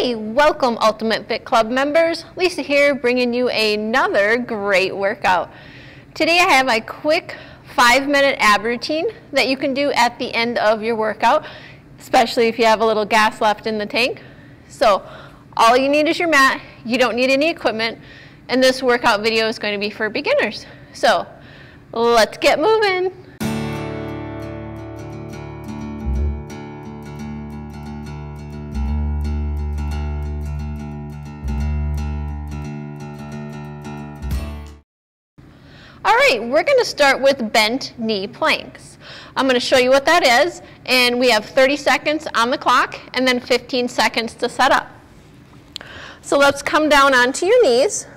Hey, welcome Ultimate Fit Club members. Lisa here bringing you another great workout. Today I have a quick 5-minute ab routine that you can do at the end of your workout, especially if you have a little gas left in the tank. So all you need is your mat, you don't need any equipment, and this workout video is going to be for beginners. So let's get moving. Alright, we're going to start with bent knee planks. I'm going to show you what that is, and we have 30 seconds on the clock and then 15 seconds to set up. So let's come down onto your knees.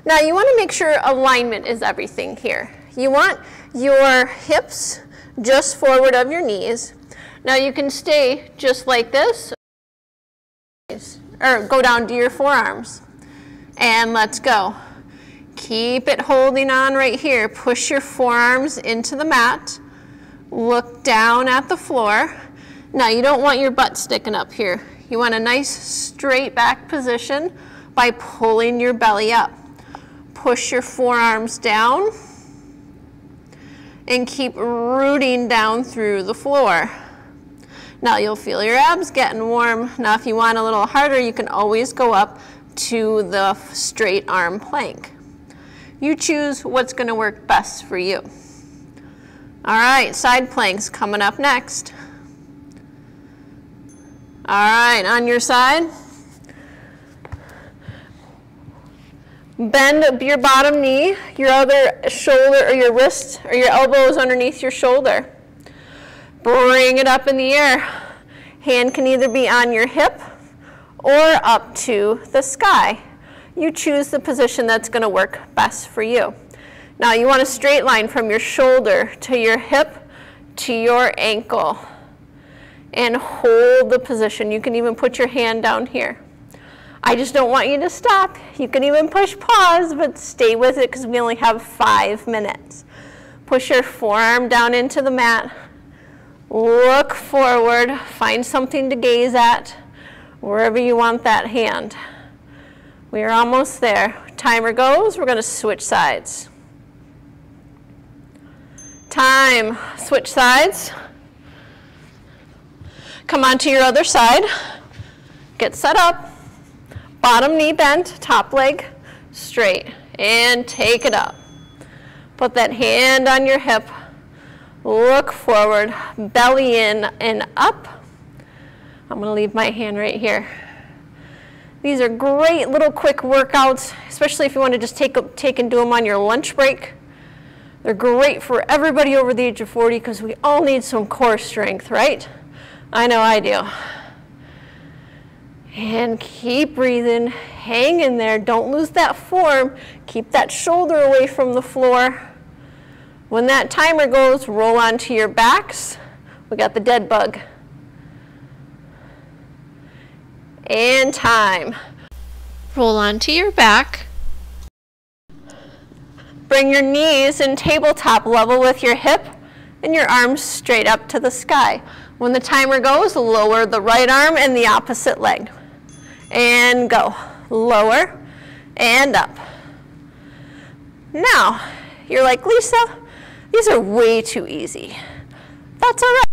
Now you want to make sure alignment is everything here. You want your hips just forward of your knees. Now you can stay just like this, or go down to your forearms. And let's go. Keep it holding on right here. Push your forearms into the mat. Look down at the floor. Now you don't want your butt sticking up here. You want a nice straight back position by pulling your belly up. Push your forearms down and keep rooting down through the floor. Now you'll feel your abs getting warm. Now if you want a little harder, you can always go up to the straight arm plank. You choose what's going to work best for you. All right, side planks coming up next. All right, on your side. Bend your bottom knee, your other shoulder or your wrist or your elbows underneath your shoulder. Bring it up in the air. Hand can either be on your hip or up to the sky. You choose the position that's going to work best for you. Now you want a straight line from your shoulder to your hip to your ankle. And hold the position. You can even put your hand down here. I just don't want you to stop. You can even push pause, but stay with it because we only have 5 minutes. Push your forearm down into the mat. Look forward. Find something to gaze at wherever you want that hand. We are almost there. Timer goes. We're going to switch sides. Time. Switch sides. Come on to your other side. Get set up. Bottom knee bent, top leg straight, and take it up. Put that hand on your hip. Look forward, belly in and up. I'm going to leave my hand right here. These are great little quick workouts, especially if you want to just take and do them on your lunch break. They're great for everybody over the age of 40 because we all need some core strength, right? I know I do. And keep breathing, hang in there, don't lose that form. Keep that shoulder away from the floor. When that timer goes, roll onto your backs. We got the dead bug. And time. Roll onto your back. Bring your knees in tabletop level with your hip and your arms straight up to the sky. When the timer goes, lower the right arm and the opposite leg. And go. Lower and up. Now, you're like, Lisa, these are way too easy. That's all right.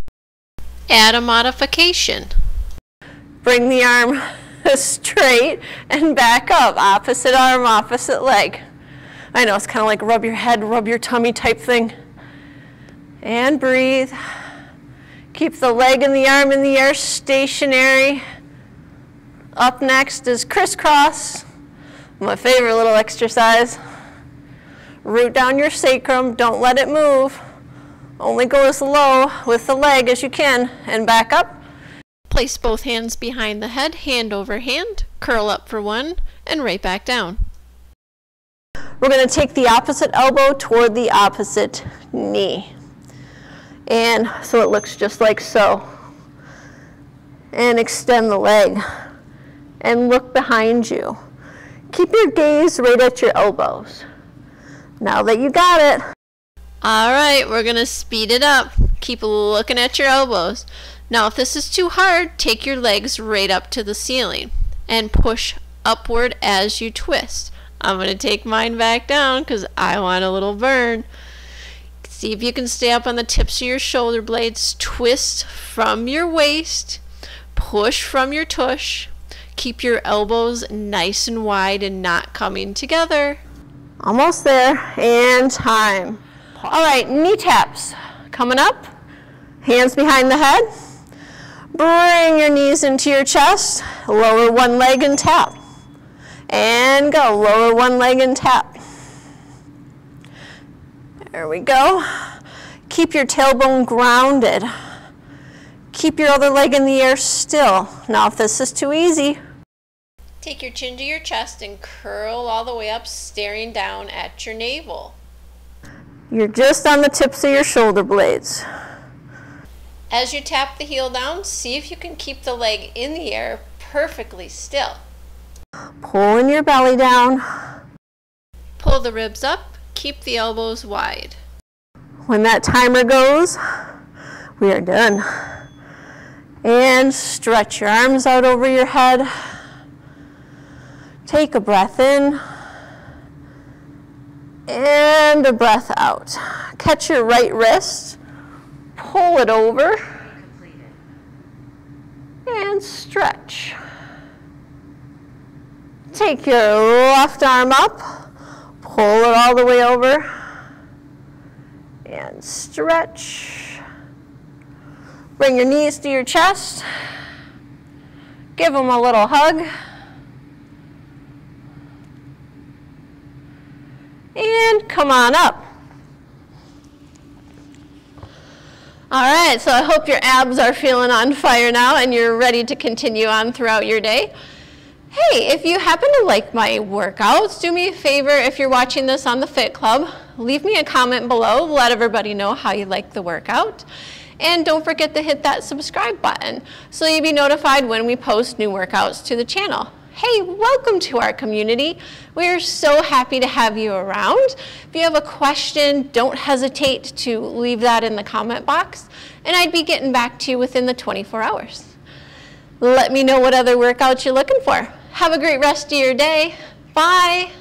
Add a modification. Bring the arm straight and back up. Opposite arm, opposite leg. I know, it's kind of like rub your head, rub your tummy type thing. And breathe. Keep the leg and the arm in the air stationary. Up next is crisscross. My favorite little exercise. Root down your sacrum. Don't let it move. Only go as low with the leg as you can. And back up. Place both hands behind the head, hand over hand, curl up for one, and right back down. We're going to take the opposite elbow toward the opposite knee. And so it looks just like so. And extend the leg. And look behind you. Keep your gaze right at your elbows. Now that you got it. All right, we're going to speed it up. Keep looking at your elbows. Now if this is too hard, take your legs right up to the ceiling and push upward as you twist. I'm going to take mine back down because I want a little burn. See if you can stay up on the tips of your shoulder blades. Twist from your waist, push from your tush. Keep your elbows nice and wide and not coming together. Almost there, and time. All right, knee taps. Coming up, hands behind the head. Bring your knees into your chest. Lower one leg and tap. And go, lower one leg and tap. There we go. Keep your tailbone grounded. Keep your other leg in the air still. Now if this is too easy, take your chin to your chest and curl all the way up, staring down at your navel. You're just on the tips of your shoulder blades. As you tap the heel down, see if you can keep the leg in the air perfectly still. Pulling your belly down. Pull the ribs up, keep the elbows wide. When that timer goes, we are done. And stretch your arms out over your head. Take a breath in and a breath out. Catch your right wrist, pull it over, and stretch. Take your left arm up, pull it all the way over, and stretch. Bring your knees to your chest, give them a little hug. And come on up. All right, so I hope your abs are feeling on fire now and you're ready to continue on throughout your day. Hey, if you happen to like my workouts, do me a favor if you're watching this on the Fit Club, leave me a comment below, let everybody know how you like the workout. And don't forget to hit that subscribe button so you'll be notified when we post new workouts to the channel. Hey, welcome to our community. We're so happy to have you around. If you have a question, don't hesitate to leave that in the comment box, and I'd be getting back to you within the 24 hours. Let me know what other workouts you're looking for. Have a great rest of your day. Bye.